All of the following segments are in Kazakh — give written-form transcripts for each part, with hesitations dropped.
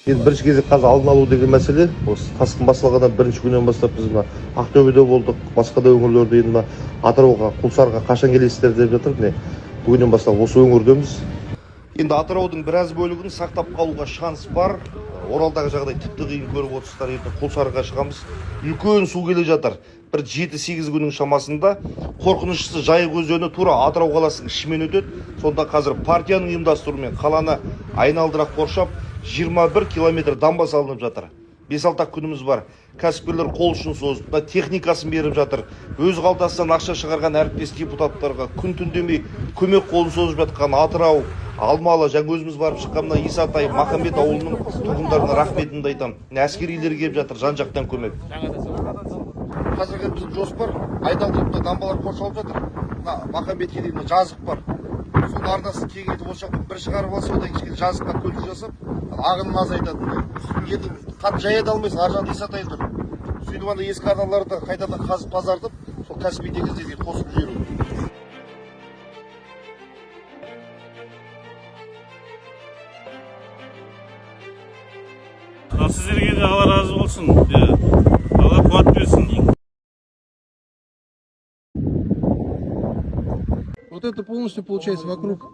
Енді бірінші кезек қазір алдын алу деген мәселе, осы тасқын басталғаннан бірінші күннен бастап біз мына Ақтөбеде болдық, басқа да өңірлерде, енді Атырауға, Құлсарыға қашан келесіздер деп жатыр. Міне бүгіннен бастап осы өңірдеміз. Енді Атыраудың біраз бөлігін сақтап қалуға шанс бар. Оралдағы жағдай тіпті қиын көріп отырсыздар. Енді Құлсарыға шығамыз. Үлкен су келе жатыр. Бір 7-8 күннің шамасында. Қорқыныштысы Жайық өзені тура Атырау қаласының ішімен өтеді. Сонда қазір партияның ұйымдастыруымен қаланы айналдыра қоршап 21 километр дамба салынып жатыр. 5-6 күніміз бар. Кәсіпкерлер қол ұшын созып, техникасын беріп жатыр. Өз қалтасынан ақша шығарған әріптес депутаттарға күн түн демей көмек қолын созып жатқан Атырау, Алмалы, жаңа өзіміз барып шыққаннан Исатай, Махамбет ауылының тұрғындарына рахметімді айтамын. Әскерилер келіп жатыр, жан-жақтан көмек. Қазіргі біздің жоспар айналдырып дамбалар қоршалып жатыр. Махамбетке дейін жазық бар. Соның арнасын кеңейтіп осы жақтан бір шығарып алса, одан кішкене жазыққа көлік жасап, ағынын азайтады. Енді қат жая да алмайсың, ар жағында Исатай тұр. Сөйтіп ана ескі арналарды қайтадан қазып тазартып, сол кәсіби теңіздерге қосып жіберу. Сіздерге де Алла разы болсын. Алла қуат берсін. Вот это полностью получается вокруг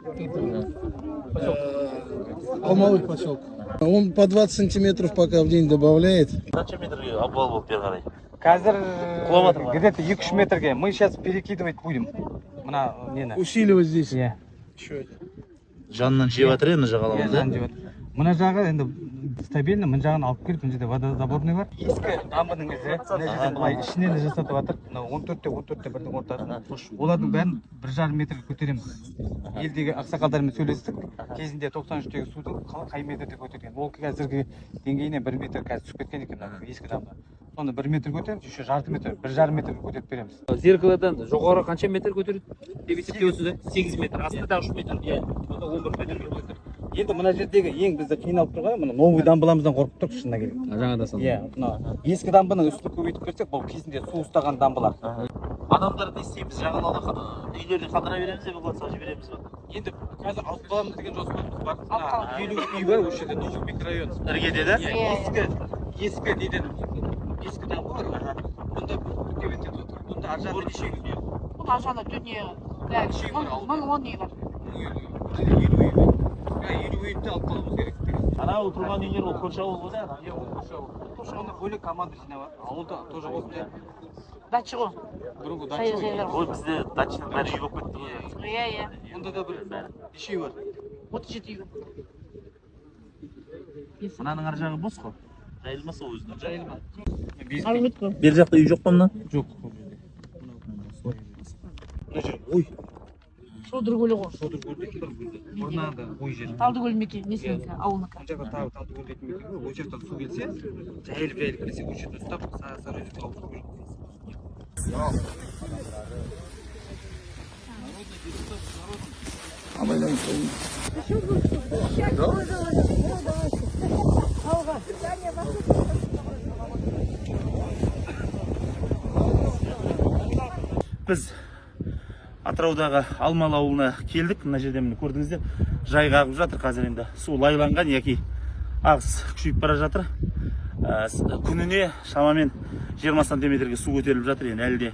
Алмалых поселка. Он по 20 сантиметров пока в день добавляет. Қанша метрге обвал болып бері қарай? Қазір Километр ма? где-то 2-3 метрге. Мы сейчас перекидывать будем. Мына нені. Усиливать здесь. Иә. Еще один. Жанынан жеп жатыр енді жағалауымыз. Мына жағы енді стабильно, мына жағын алып келіп, мына жерде водозаборный бар. Ескі дамбының ізі, мына жерде былай ішінен жасатып жатыр. Мына 14-те бірдің ортасында. Олардың бәрін 1,5 метрге көтереміз. Елдегі ақсақалдармен сөйлестік. Кезінде 93-тегі судың қай метрде көтерген. Ол қазіргі деңгейіне 1 метр қазір түсіп кеткен екен ескі дамба. Соны 1 метр көтеріп, еще жарты метр, 1,5 метрге көтеріп береміз. Зеркаладан жоғары қанша метр көтереді деп есептеп отырсыз? 8 метр, астында 3 метр, иә, 11 метрге көтереді. Енді мына жердегі ең бізді қиналып тұрған, мына новый дамбаламыздан қорқып тұрық шынына керек. Жаңада сан. Иә, мына ескі дамбаның үстін көбейтіп берсек, бұл кезінде су ұстаған дамбалар. Адамдар не істейміз, жағалауда үйлерді қалдыра береміз бе, эвакуация жібереміз бе? Енді қазір алып қаламыз деген жоспарымыз бар. Мына 50 үй бар, осы жерде новый микрорайон. Іргеде де? Ескі неден ескі дамба бар. Бұнда көбейтіп отыр. Бұнда ар жағында неше үй бар? Бұл ашаны дүние 1010 үй бар. 50 үй бар. 50 үйді алып қалуымыз керек. Анау тұрған үйлер ол көрші ауыл ғой да? Иә, ол көрші ауыл. Оны бөлек команда жинап, ауылда тоже осындай. Датчы ғой. Бұрынғы датчы ғой. Ой, бізде датчының бәрі үй болып кетті ғой. Иә. Онда да бір неше үй бар? 37 үй бар. Ананың ар жағы бос қой. Жайылмас ол өзінің. Жайылма. Бер жақта үй жоқ па мына? Жоқ. Ой. Шодыр көлі ғой. Содыр көлдегі бір бұрнағы ой жер. Талдыкөл мекен, несінікі, ауылыныкі. Бұл жақта тағы Талдыкөл дейтін мекен ғой. Осы жерден су келсе, жайылып кіресе, осы жерден ұстап, сары өзекке алып жүру. Біз Атыраудағы Алмалы ауылына келдік. Мына жерде міне көрдіңіздер, жайық ағып жатыр. Қазір енді су лайланған, яки ағыс күшейіп бара жатыр. Күніне шамамен 20 сантиметрге су көтеріліп жатыр. Енді әлі де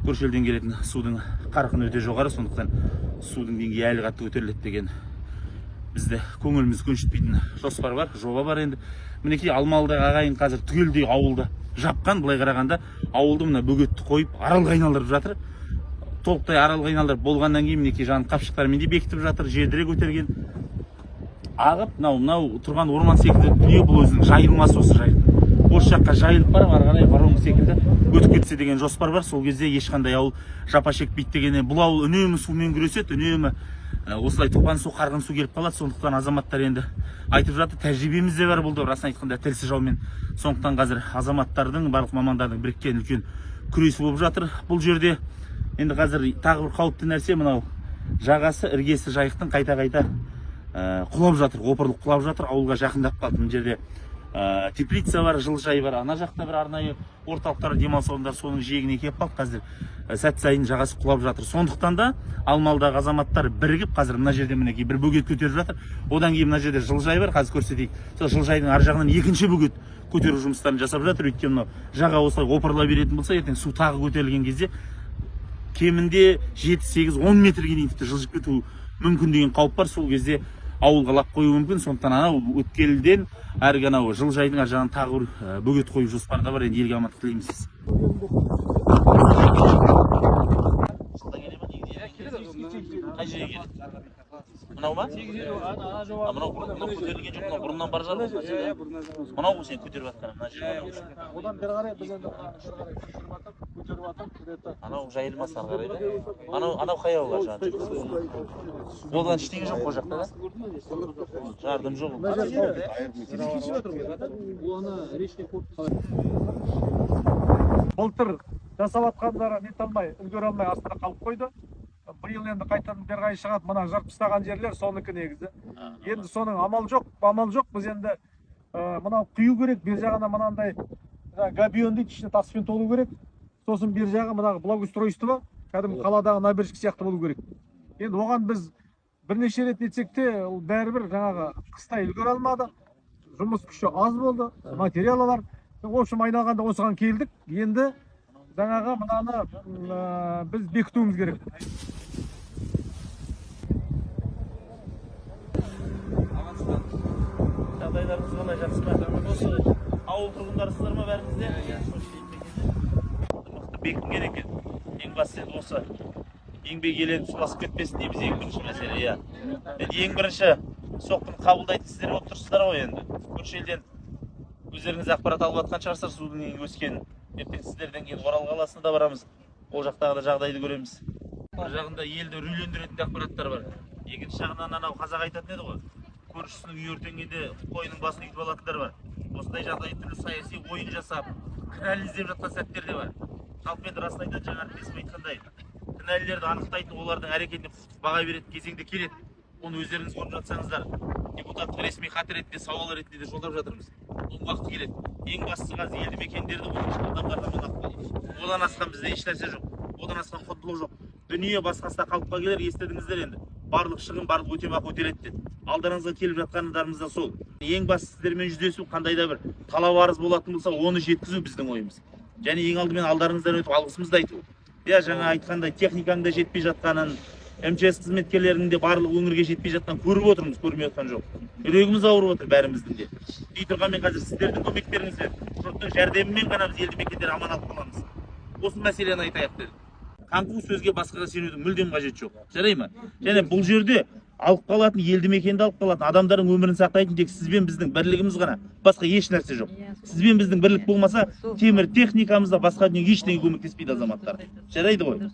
көрші елден келетін судың қарқыны өте жоғары, сондықтан судың деңгейі әлі қатты көтеріледі деген бізде көңіліміз көншітпейтін жоспар бар, жоба бар. Енді мінекей Алмалыдағы ағайын қазір түгелдей ауылды жапқан. Былай қарағанда ауылды мына бөгетті қойып аралға айналдырып жатыр. Толықтай аралға айналдырып болғаннан кейін мінекей жағын қапшықтармен де бекітіп жатыр, жердіре көтерген. Ағып, мынау тұрған орман секілді дүние, бұл өзінің жайылмасы осы жайық. Осы жаққа жайылып барып, ары қарай паром секілді өтіп кетсе деген жоспар бар. Сол кезде ешқандай ауыл жапа шекпейді дегеннен, бұл ауыл үнемі сумен күреседі, үнемі осылай топан су, қарғын су келіп қалады. Сондықтан азаматтар енді айтып жатыр, тәжірибеміз де бар болды, расын айтқанда тілсіз жаумен. Сондықтан қазір азаматтардың, барлық мамандардың біріккен үлкен күресі болып жатыр бұл жерде. Енді қазір тағы бір қауіпті нәрсе, мынау жағасы, іргесі жайықтың қайта құлап жатыр, опырылып құлап жатыр. Ауылға жақындап қалды. Мына жерде теплица бар, жылыжай бар, ана жақта бір арнайы орталықтар, демалыс орындары соның жиегіне келіп қалып қазір сәт сайын жағасы құлап жатыр. Сондықтан да Алмалыдағы азаматтар бірігіп қазір мына жерде мінекей бір бөгет көтеріп жатыр. Одан кейін мына жерде жылыжай бар, қазір көрсетейік. Сол жылыжайдың ар жағынан екінші бөгет көтеру жұмыстарын жасап жатыр. Өйткені мынау жаға осылай опырыла беретін болса, ертең су тағы көтерілген кезде кемінде 7-8-10 метрге дейін тіпті жылжып кету мүмкін деген қауіп бар. Сол кезде ауылға лап қою мүмкін. Сондықтан анау өткелден әргі анау жылыжайдың ар жағынан тағы бір бөгет қою жоспарда бар. Енді елге амандық тілейміз. Қай жерге келеді? Мынау ма? Мынау көтерілген жоқ, мынау бұрыннан бар жатыр. Мынау сен көтеріп жатқан мына жерге. Одан бері қарай біз енді көтеріп жатыр. Анау жайылмас ары қарай да. Анау қай ауыл жаңа? Одан ештеңе жоқ ол жақта да? Жардым жоқ. Былтыр жасап атқандары нете алмай, үлгере алмай астына қалып қойды. Биыл енді қайтадан бері қарай шығады, мына жырып тастаған жерлер соныкі негізі. Енді соның амал жоқ. Біз енді мынау құю керек, бер жағына мынандай габион дейді, ішіне таспен толу керек. Сосын бер жағы мынағы благоустройство, кәдімгі қаладағы набережка сияқты болу керек. Енді оған біз бірнеше рет нетсек те, ол бәрібір жаңағы қыстай үлгере алмады. Жұмыс күші аз болды, материалы бар. В общем, айналғанда осыған келдік. Енді жаңағы мынаны біз бекітуіміз керек. Жағдайларыңыз қалай, жақсы ма? Осы ауыл тұрғындарысыздар ма бәріңіз де? Мықты бекінген екен. Ең бастысы енді осы еңбек еленіп су басып кетпесін дейміз, ең бірінші мәселе. Енді ең бірінші соққыны қабылдайтын сіздер болып тұрсыздар ғой енді. Көрші елден өздеріңіз ақпарат алып жатқан шығарсыздар судың өскенін. Ертең сіздерден кейін Орал қаласына да барамыз. Ол жақтағы да жағдайды көреміз. Бір жағында елді үрейлендіретін ақпараттар бар. Екінші жағынан анау қазақ айтатын еді ғой. Көршісінің үй өртенгенде қойының басын үйтіп алатындар бар. Осындай жағдай түрлі саяси ойын жасап, кінәлі іздеп жатқан сәттер де бар. Жалпы енді расын айтады, жаңа әріптесім айтқандай, кінәлілерді анықтайтын, олардың әрекетіне құқықтық баға беретін кезеңде келеді. Оны өздеріңіз көріп жатсаңыздар, депутаттық ресми хат ретінде, сауал ретінде де жолдап жатырмыз. Оның уақыты келеді. Ең бастысы қазір елді мекендерді адамдардан одан асқан бізде еш нәрсе жоқ. Одан асқан құндылық жоқ. Дүние басқасында қалыпқа келер, естідіңіздер енді. Барлық шығын, барлық өтемақы өтеледі деді. Алдарыңызға келіп жатқандарымыз да сол. Ең бастысы сіздермен жүздесу, қандай да бір талап арыз болатын болса, оны жеткізу біздің ойымыз. Және ең алдымен алдарыңыздан өтіп алғысымызды айту. Жаңа айтқандай техниканың да жетпей жатқанын, МЧС қызметкерлерінің де барлық өңірге жетпей жатқан көріп отырмыз, көрмей жатқан жоқ. Үрегіміз ауырып отыр бәріміздің де. Дей тұрғанмен қазір сіздердің көмектеріңізбен, жұрттың жәрдемімен ғана біз елді мекендер аман алып қаламыз. Осы мәселені айтайық дедік. Қаңқу сөзге басқаға сенудің мүлдем қажет жоқ. Жарай ма? Және бұл жерде алып қалатын, елді мекенді алып қалатын, адамдардың өмірін сақтайтын тек сізбен біздің бірлігіміз ғана, басқа еш нәрсе жоқ. Сізбен біздің бірлік болмаса, темір техникамызда басқа дүние ештеңе көмектеспейді азаматтар. Жарайды ғой.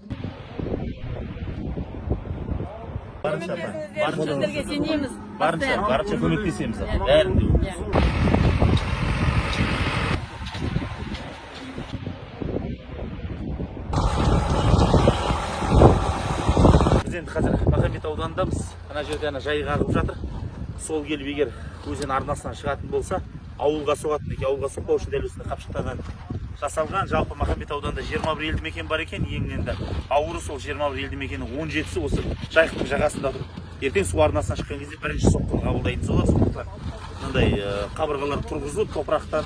Сіздерге сенеміз. Барынша көмектесеміз. Бәрінде. Біз енді қазір Махамбет ауданындамыз. Ана жерде жайық ағып жатыр. Сол келіп егер өзен арнасынан шығатын болса, ауылға соғатын, ауылға соқпау үшін дәл осындай қапшықтардан жасалған. Жалпы Махамбет ауданында 21 елді мекен бар екен. Ең енді ауыры сол 21 елді мекеннің 17-сі осы жайықтың жағасында тұр. Ертең су арнасынан шыққан кезде бірінші соққыны қабылдайтын солар. Сондықтан мынандай қабырғалар тұрғызылып, топырақтан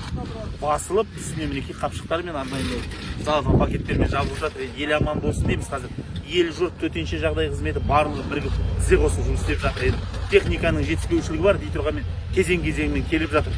басылып, үстіне мінекей қапшықтар мен арнайы залатан пакеттермен жабылып жатыр. Ел аман болсын дейміз қазір. Ел жұрт төтенше жағдай қызметі барлығы бірігіп тізе қосып жұмыс істеп жатыр. Техниканың жетіспеушілігі бар, дей тұрғанмен кезең-кезеңмен келіп жатыр.